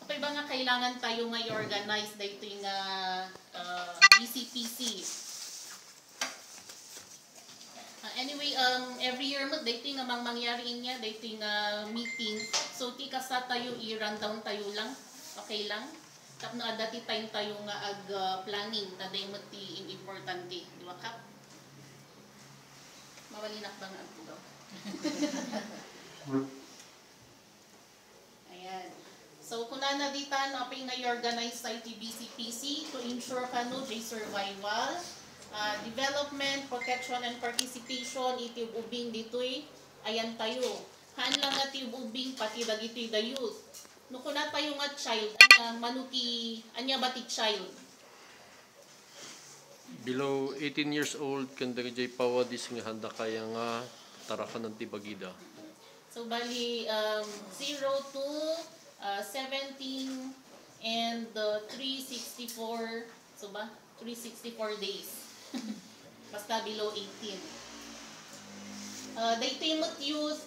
Kapag ba nga kailangan tayo nga i-organize dito yung BCPC. Anyway, every year mo, dito yung mangyari niya, dito yung meeting. So, ti kasa tayo, i-run down tayo lang. Okay lang. Tapos na dati time tayo nga planning, taday mo ti importante. Di ba, Kap? Mawalinak ba nga ako daw? Ayan. So, kung na dito, apay nga i-organize sa BCPC to ensure survival, development, protection, and participation, iti ubing dito'y, ayan tayo. Haan lang nga ti ubing, pati dagito'y the youth. No, kung na tayo nga child, manuti, anya ba ti child? Below 18 years old, kanda kajay pawadis nga handa kaya nga tarakan ng tibagida. So, bali, 0 to 17 and 364, so ba? 364 days. Basta below 18. Dahito yung youth,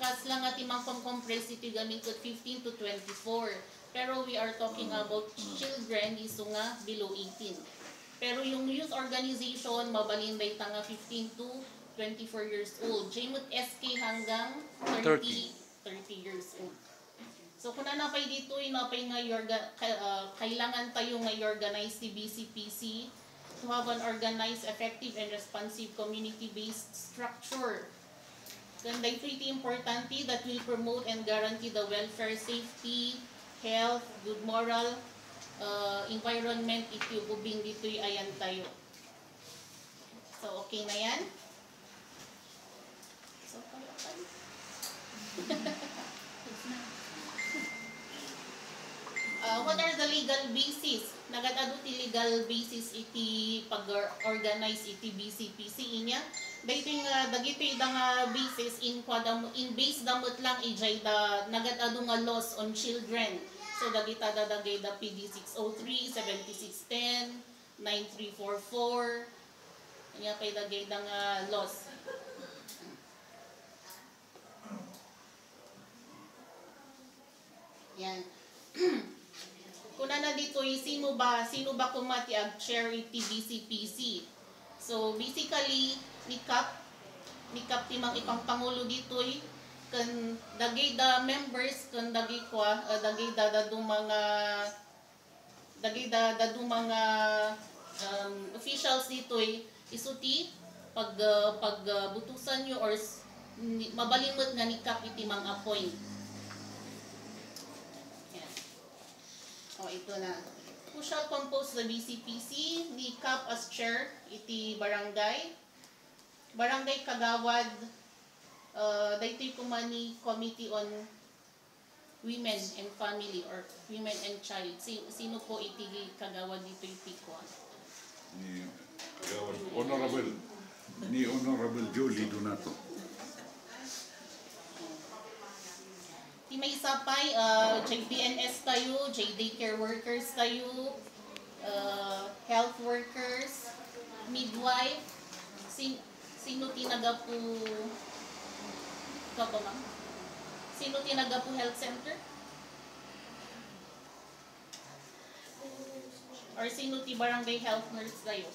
kas lang at imang compress iti gamit ko 15 to 24. Pero we are talking about children, iso nga below 18. Pero yung youth organization, mabalin dahil nga 15 to 24 years old. JMUT SK hanggang 30 years old. So kung napay dito, napay nga kailangan tayo nga i-organize si BCPC to have an organized, effective, and responsive community-based structure. Ganda ito importante that will promote and guarantee the welfare, safety, health, good moral, environment, iti ubing dito'y ayan tayo. So, okay na yan? So, what are the legal basis? Nagadado ti legal basis iti pag-organize iti BCPC inya. Dahito yung dagito nga basis in base damot lang ijay da nagadado nga laws on children. So dagita dadagay da PD 603, 7610, 9344. Inya pay dagay da nga laws. Yan. Kuna na dito, sino ba kumati ag chair iti BCPC? So basically, ni Kap timang ipang pangulo dito kan dagay da members kan dagay kwa dagay da mga officials dito isuti pagbutusan nyo or mabalimot nga ni Kap iti mang appoint. O, ito na. Who shall compose the BCPC? Ni Kap as chair, iti barangay. Barangay Kagawad, daytoy kumani Committee on Women and Family or Women and Child. Sino po iti Kagawad dito iti ko? Ni Honorable Jolie Donato. May isa pa, JBNS tayo, JD care workers tayo, health workers, midwife, sino tinaga po, ikaw ba ma'am? Sino tinaga po health center? Or sino ti barangay health nurse tayo?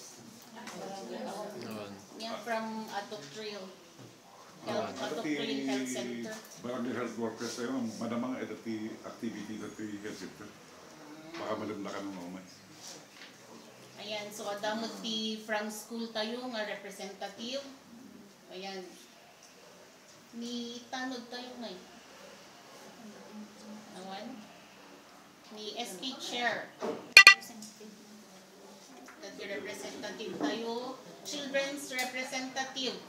Yan from Atok Trail. Atok Trail Health Center. Barangay health workers tayo, madamang edati activity sa health center. Baka malimlakan ng naumay. Ayan, so adamot ti from school tayo nga representative. Ayan. Ni tanod tayo ngayon. Awan. Ni SK Chair. Dati representative tayo. Children's representative.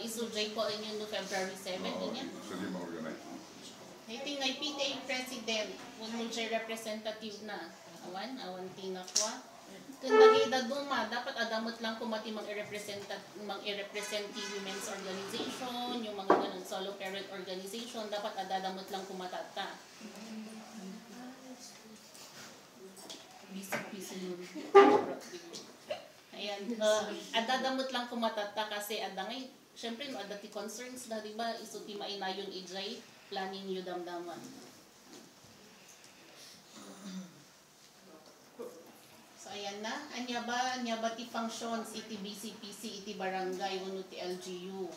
Isujay ko inyo no February 7 niya. So di ma-organize. Ito nga PTA President. Kung mo siya representative na. Awan tinakwa. Kung nagida duma, dapat adamot lang kumati mang-i-represent women's organization, yung mga ganun solo parent organization, dapat adadamot lang kumatata. Ayan, adadamot lang kumatata kasi adangay, syempre no, adati concerns na, diba, isuti mainayon ijay, planning yu damdaman. So ayan na, anya ba ti functions iti BCPC iti barangay wenno ti LGU.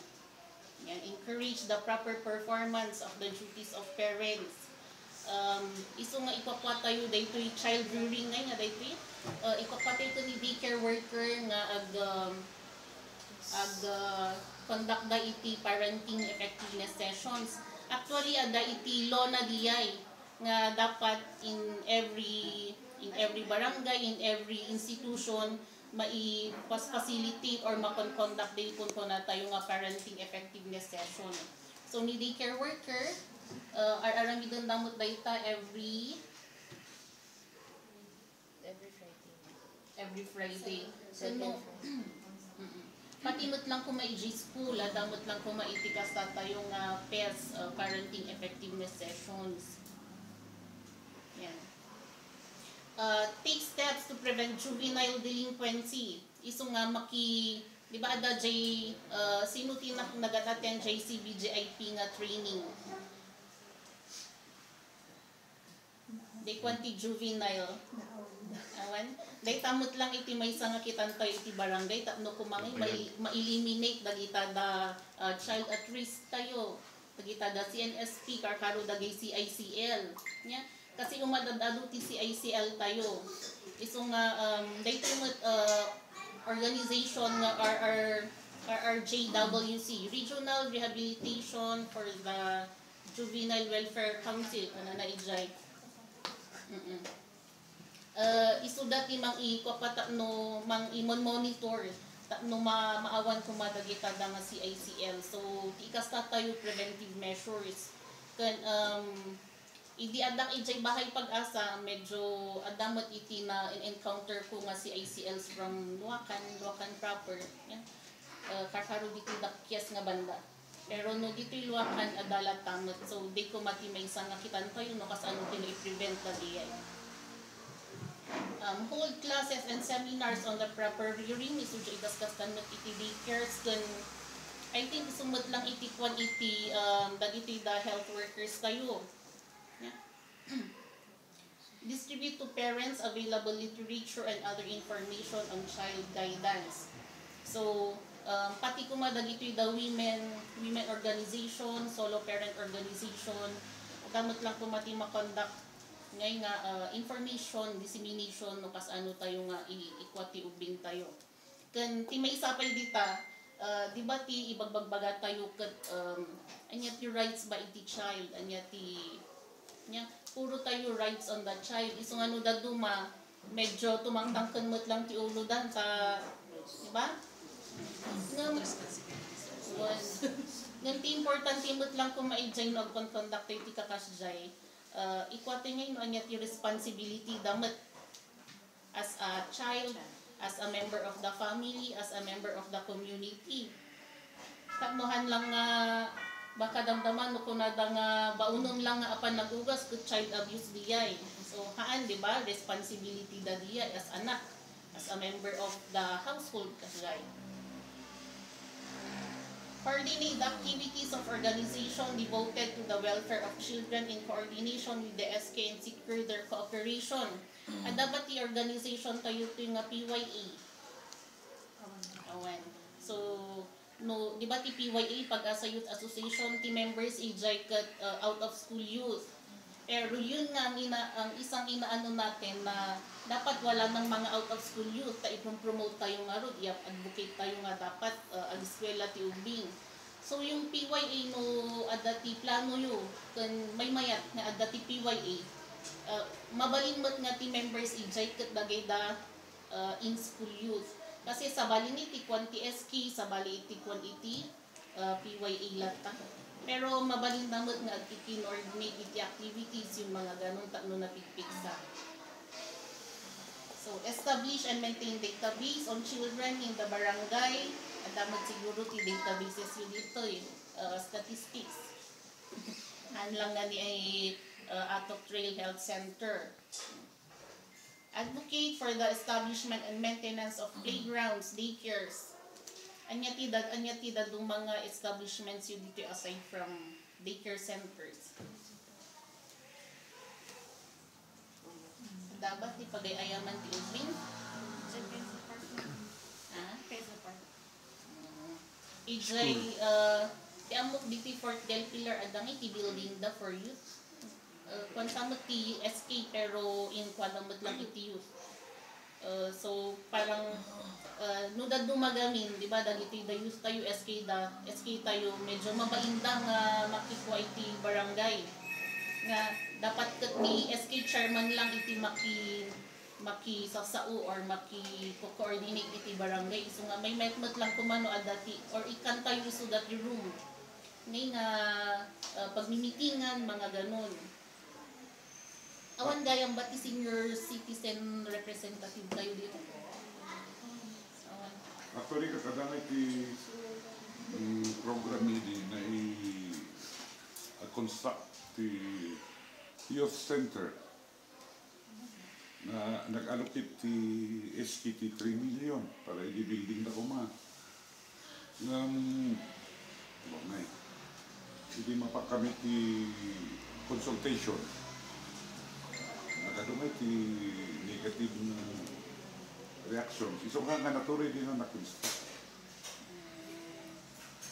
Yan, encourage the proper performance of the duties of parents. Iso nga ipapatayo daytoy child rearing nga daytoy. Ipapatayo to ni daycare worker nga ag conduct da iti parenting effectiveness sessions. Actually ada iti law na diyay nga dapat in every barangay, in every institution mai-facilitate or makon-conduct din po na tayo nga parenting effectiveness session. So ni daycare worker aramidon damot dayta every Friday. So no patimot lang ko maiji school, damot lang ko maitikas tayo nga PES, parenting effectiveness sessions. Yan. Take steps to prevent juvenile delinquency. Iso nga di ba ada jay sino tinak nagataten jay CBGIP nga training. Day kwanti juvenile. Awan, day tamot lang iti maysa nga kitan tayo iti barangay tapno kumangay ma-eliminate dagita da child at risk tayo. Dagita da CNSP karkaro dagay CICL. Nya kasi umadadado ti CICL tayo. Iso nga daytoy organization nga RRJWC, Regional Rehabilitation for the Juvenile Welfare Council ana na ijay. Isu dati mang ikopatapno mang imon-monitor tapno maawan kumadagita da nga CICL. So tikas tayo preventive measures. Kan idi adang ijay bahay pag-asa medyo adamot iti na encounter ko nga CICLs from Luacan proper. Yan. Kakaro dito dakyas nga banda. Pero no dito'y Luacan adalat tamot. So di ko matimay sa nakitan tayo no kasano tino-prevent na diyan. Hold classes and seminars on the proper rearing isujo idaskas kanot iti daycares kun I think sumot lang iti kwan iti dagiti the health workers tayo. Yeah. Distribute to parents available literature and other information on child guidance. So pati kuma dagiti the women organization, solo parent organization, kamot lang kumati ma-conduct ngay nga information dissemination no kas ano tayo nga ikwati ubing tayo ken ti may sapay dita di ba ti ibagbagbaga tayo ket anya ti rights ba iti child anya ti nya puro tayo rights on the child iso nga no daduma medyo tumangtangken met lang ti ulo dan ta di ba ngam ti importante met lang kung maijay no conduct ti kakasjay ikwate ngayon anya ti responsibility damat as a child, as a member of the family, as a member of the community. Tapnohan lang nga baka damdaman no kunada nga baunon lang nga apan nagugas ket child abuse diyay. So haan di ba responsibility da diyay as anak, as a member of the household kasjay. Coordinate the activities of organization devoted to the welfare of children in coordination with the SK and secure their cooperation. At dapat the organization tayo ito yung PYA. Awan. So, no, di ba ti PYA, Pag-asa Youth Association, ti members ijay kat out of school youth. Pero yun nga ang isang inaano natin na dapat wala ng mga out of school youth ta i-promote tayo nga ron, i-advocate tayo nga dapat ang eskwela ti ubing. So yung PYA no adati plano yo kan may mayat nga adati PYA mabalinmot nga ti members ijay ket dagay da in school youth. Kasi sa bali ni ti kwan ti SK, sa bali ti kwan iti PYA lata. Pero mabalin damot nga i-coordinate iti activities yung mga ganong tatlo na pigpigsa. So, establish and maintain database on children in the barangay. At dapat siguro ti databases yun dito statistics. Hanlang nga ni ay Atok Trail Health Center. Advocate for the establishment and maintenance of playgrounds, daycares. Anya ti dadung mga establishments yun dito aside from daycare centers. pagayaman ti Udling. Ijay, ti amok diti Fort Del Pilar adang iti building da for youth. Kung samot ti SK pero in kwanamot lang iti youth. So parang nudad dumagamin, di ba, dagiti da youth tayo, SK tayo, medyo mabainda nga makikwa iti barangay. Nga dapat kat ni SK chairman lang iti makisasao or maki-coordinate iti barangay. So nga may metmet lang kumano adati or ikan tayo so that room. Ngay nga pagmimitingan, mga ganon. Awan gayang ba ti senior citizen representative tayo dito? Awan. Actually, kakadangay ti program ini na i-construct ti youth center na nag-allocate ti SKT 3 million para i-building na kuma. Hindi mapakamit ti consultation. Nakadumay ti negative na reaction. Iso nga naturi din na nakonstruct.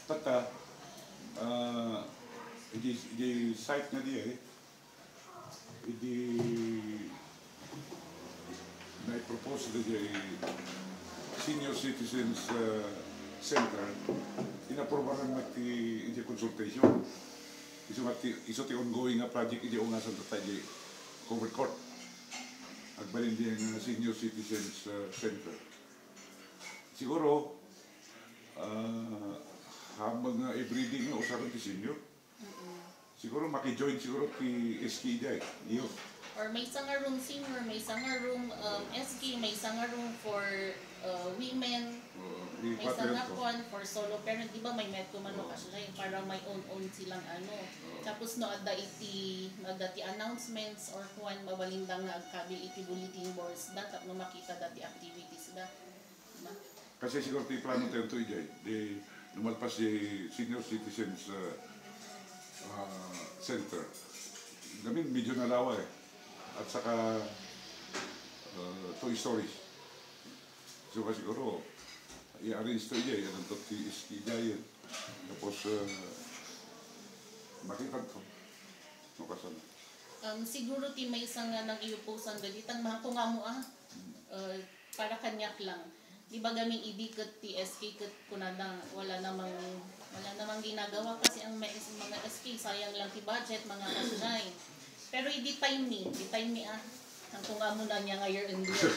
Tata, hindi site na diya hindi na-propose na diya senior citizens center. Inaprobaran na ti consultation. Iso ti ongoing nga project hindi ungasan tayo covered court. Agbalin din ang senior citizens center. Siguro, habang everyday nga usapan ti senior, siguro maki-join siguro ti SK day, youth. Or may isang nga room senior, may isang nga room SK, may isang nga room for women, may isang nga kwan for solo parent. Di ba may medko mano kasi para may own silang ano. Tapos no adda iti announcements or kwan mabalindang nga agkabi iti bulletin boards datap no makita dati activities da. Diba? Kasi siguro ti plano tayo ito di lumalpas si senior citizens center. Gamin medyo nalawa at saka Toy Stories. So siguro i-arrange ito yan ang ti SK yan. Tapos makita ito. Makasana. Siguro ti may isang nga nang iupusan galitang mga kungamo para kanyak lang. Di ba gaming idikot ti SK kat kunadang wala namang ginagawa kasi ang mga SK sayang lang ti budget mga kasunay. Pero di time ni ang kungamo na niya nga year and year.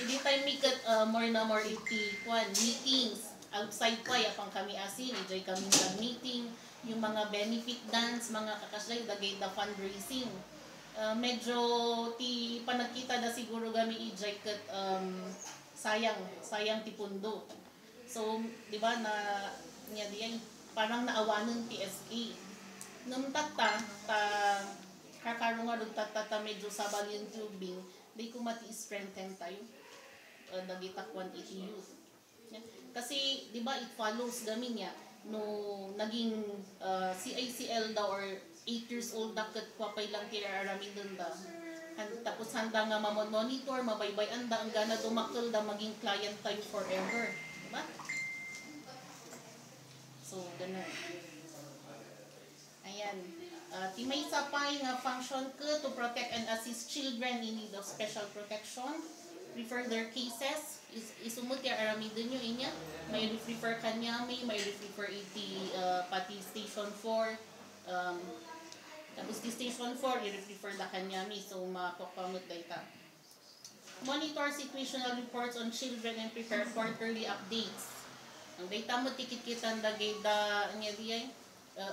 Hindi time ni kat more iti meetings outside pa yapang kami asin enjoy kami sa meeting yung mga benefit dance mga kakaslay dagay da fundraising medyo ti panagkita da siguro gami enjoy kat sayang ti pundo. So di ba na niya diyan parang naawanon ti SK nung tata kakarong nga tata medyo sabal yung tubing di ko mati-strengthen tayo nagitakwan iti youth. Kasi di ba it follows gami niya no naging CICL daw or 8 years old dakat kwapay lang tiraramin dun da. Tapos handa nga mamon-monitor, mabaybayan da ang gana dumakkel da maging client tayo forever. Di ba? So, ganun. Ayan. May sapay nga function ko to protect and assist children in need of special protection. Refer their cases. Isumot ya aramidin nyo inya. May refer kanya, may refer iti pati station 4. Tapos di station 4, i-refer na kanya so makakamot data. Monitor situational reports on children and prepare quarterly updates. Ang data mo tikit-kitan dagay da niya diay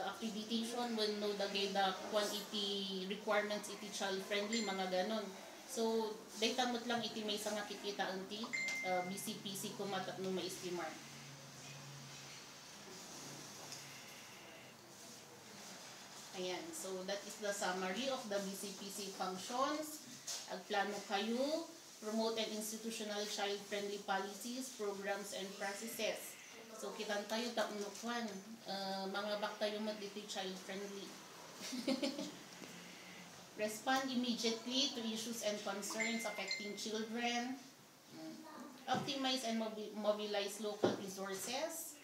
accreditation when no dagay da iti requirements iti child friendly mga ganon. So data mo lang iti may nga kikita anti BCPC kumat at no ma-estimate. Ayan, so that is the summary of the BCPC functions. Agplano kayo, promote and institutional child-friendly policies, programs, and processes. So kitan tayo taunukwan, mga bak tayo dito child-friendly. Respond immediately to issues and concerns affecting children. Optimize and mobilize local resources.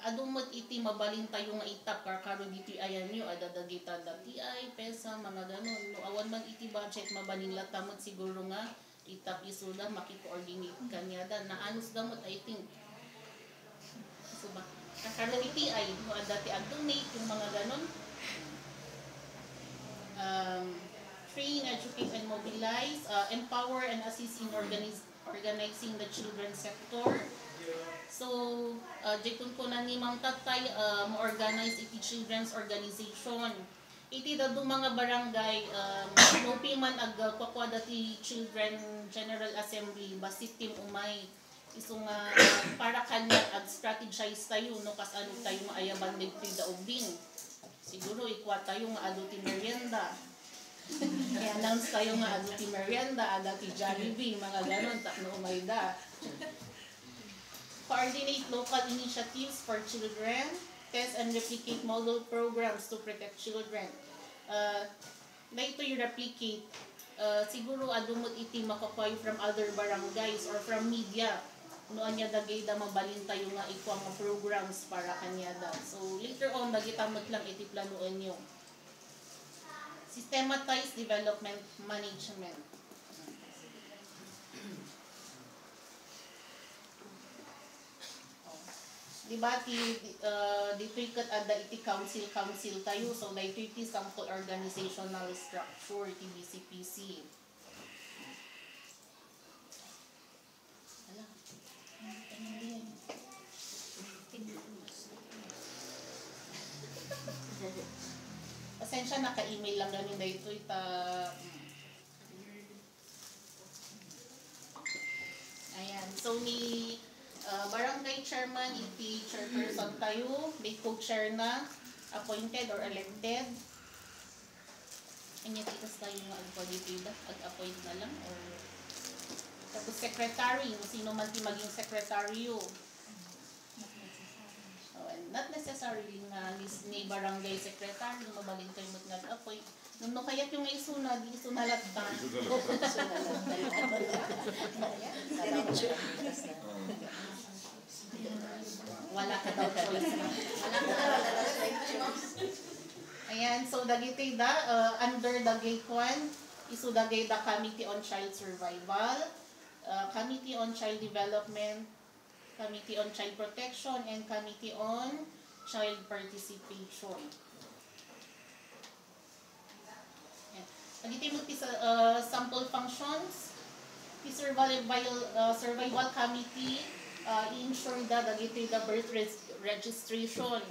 Adumot iti mabalin tayo nga itap karkaro dito ayan nyo adadagita dati ay pesa mga ganon no awan man iti budget mabalin latamot siguro nga itap isuda makiko-coordinate kanyada na anos damot I think so ba karkaro iti ay no dati ag-donate yung mga ganon. Train, educate and mobilize, empower and assist in organizing the children's sector. So, jekun ko na ni Mang Tatay, mo-organize iti children's organization. Iti dadu mga barangay, nupi man agkakwa dati Children General Assembly, basit team umay. Isong para kanya ag-strategize tayo, no, kas ano tayo maayaban dito daubing. Siguro ikwa tayo nga aduti merienda. I-announce tayo nga aduti merienda, aduti Jollibee, mga ganon, takno umay da. Coordinate local initiatives for children, test and replicate model programs to protect children. Like to replicate, siguro adumot iti makakoy from other barangays or from media. Noon niya dagay da mabalin tayo nga ikuang programs para kanyada. So later on, dagitamot lang iti planuan nyo. Systematize development management. Diba, dito ikat ada iti council tayo. So, dito iti sample organizational structure, iti BCPC. Pasensya, naka-email lang gamin dito ita. Ayan, so ni barangay chairman, iti chairperson tayo, may co-chair na, appointed or elected. Anya tikas tayo nga agpagitida, ag-appoint na lang. Or tapos secretary, sino man ti maging sekretaryo. Not necessarily nga ni barangay secretary, mabalin kayo mo't nag-appoint. Nung kayat yung isunad, isunalat ta. Wala ka daw choice na. Ayan, so dagiti da, under dagay kwan, isudagay da Committee on Child Survival, Committee on Child Development, Committee on Child Protection, and Committee on Child Participation. Dagiti mo sa sample functions, the survival committee ensure da dagiti the birth registration.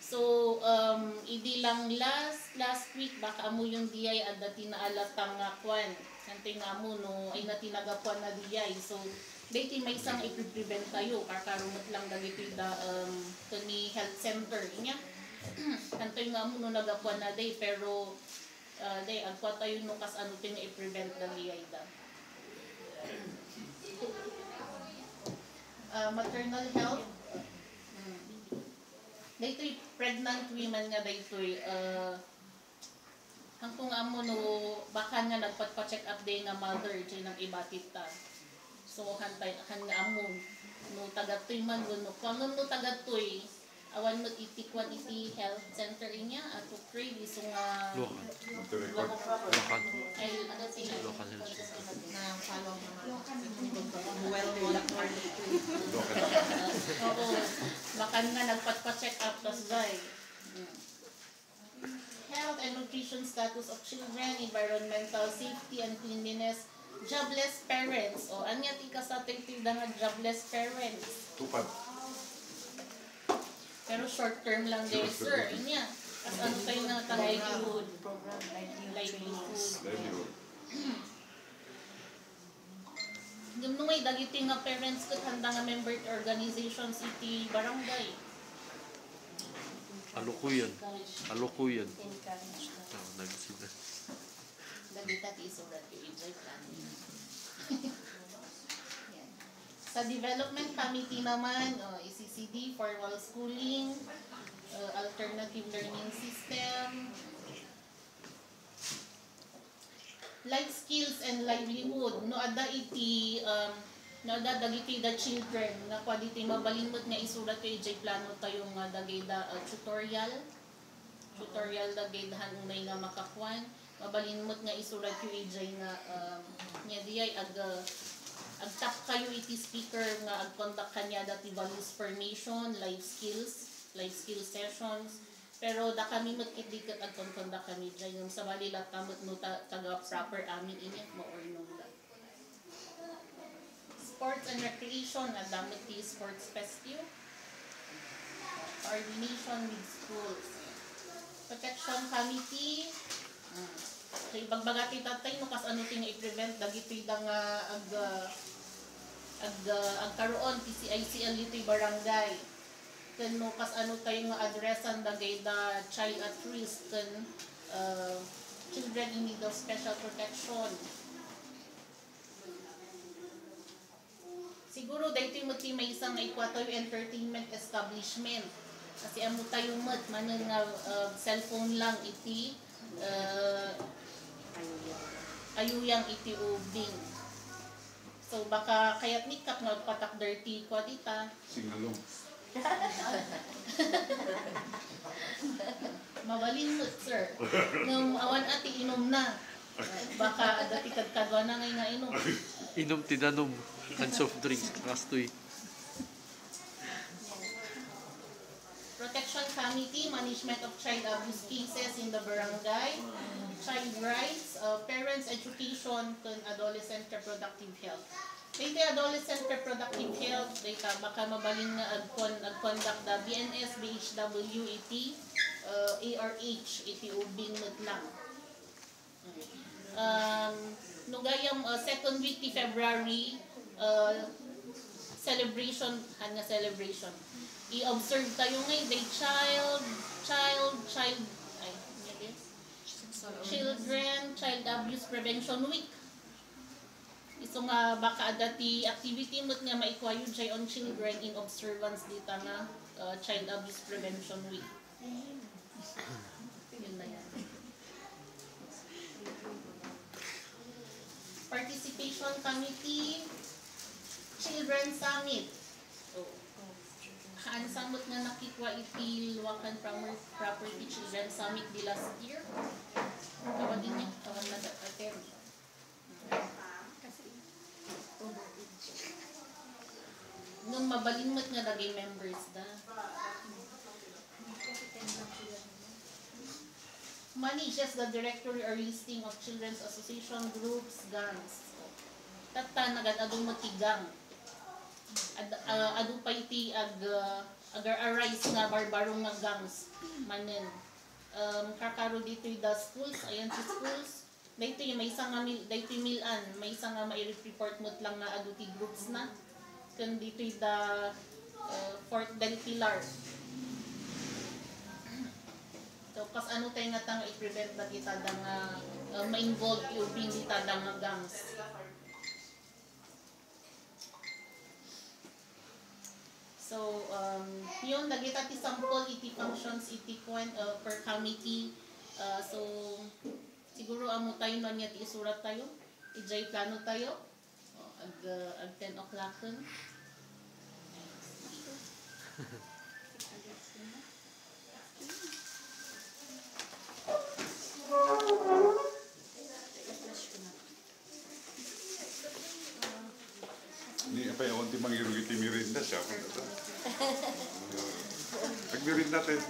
So idi lang last week baka amo yung DI at dati naalatang kwan. Kantoy nga mo no ay natinagapuan na DI. So dati may isang i-prevent tayo karkarumot lang dagiti da ni health center inya. Kantoy nga mo no nagapuan na day pero day agpa tayo no kas ano tin i-prevent da DI da. Maternal health. Daytoy pregnant women nga daytoy hangtong amo no baka nga nagpat-check up day nga mother jay nang ibatit ta. So hantay nga amo no tagatoy man no kuno no tagatoy awan mo itikwan iti health center inya ato pray so nga Local ay ano sila local health center. na follow well oo baka nga nagpat-check up tas day health and nutrition status of children, environmental safety and cleanliness, jobless parents. O, anya ti kasating tinda nga jobless parents. Tupad. Pero short term lang din, sir. Inya. As ano tayo nga livelihood. Livelihood. Yung nung may dagiti nga parents kat handa nga member organizations iti barangay. Alukuyan. Alukuyan. Nagsiba. Dagita ti isurat ti enjoy planning. Sa development committee naman, ECCD, formal schooling, alternative learning system, life skills and livelihood no ada iti no ada dagiti the children na quality mabalimot nga isulat kay jay plano tayo nga dagay da tutorial dagay dahan unay nga makakuan mabalimot nga isulat kay jay nga nya diyay agtap kayo iti speaker nga agconduct kanya dati values formation, life skill sessions. Pero da kami magkit-dikat agconduct kami dyan yung sa balilat kamot no taga proper amin inyat mo or no da. Sports and recreation at damit ti sports festive. Coordination with schools. Protection committee. Kay bagbagati tatay no kas ano ting i-prevent dagiti da nga agkaroon PCICL dito barangay ken no kas ano tayo nga addressan dagay da child at risk ken children in need of special protection. Siguro dahito mo ti may isang ikwatoy entertainment establishment kasi amo tayo manon nga cellphone lang iti ayuyang iti ubing. So baka kaya't nikap nga patak dirty ko dita. Singalong. Mabalinot sir. Nung awan ati inom na. Baka dati kadkadwa na ngay nga inom. Inom tinanom. And soft drinks. Kastoy. Protection Committee, Management of Child Abuse Cases in the Barangay, Child Rights, Parents Education, and Adolescent Reproductive Health. Dito Adolescent Reproductive Health, dito baka mabaling nga agconduct the BNS, BHW, iti, ARH, iti ubing lang. Nugayang second week ti February, celebration, i-observe tayo ngayon, day Children Child Abuse Prevention Week. Iso nga baka adati activity mo't nga maikwayo jay on children in observance dita nga Child Abuse Prevention Week. Yun na yan. Participation Committee, Children Summit. Haan samot nga nakikwa iti Luwakan Property Children Summit di last year. Kawan din niya, kawan na attend. Nung mabalimot nga dagay members da. Manages the directory or listing of children's association groups, gangs. Tata nagad adong matigang. Adu pa iti agar-arise nga barbarong nga gangs manen. Kakaro dito the schools, ayan si schools. Dito yung may isang nga dito milan, may isang nga mai-report mo't lang nga adu ti groups na. Kun dito the Fort Del Pilar. So kas ano tayo nga tanga i-prevent ba kita da nga ma-involve yung binita da nga gangs. So, yun, nagita ti sample iti functions iti per committee. So, siguro amo tayo na niya ti isurat tayo. Ijay plano tayo. Ag 10 o'clock kun. Ni apa yung konti mangirugi ti mirinda siya. Pag mirinda tayo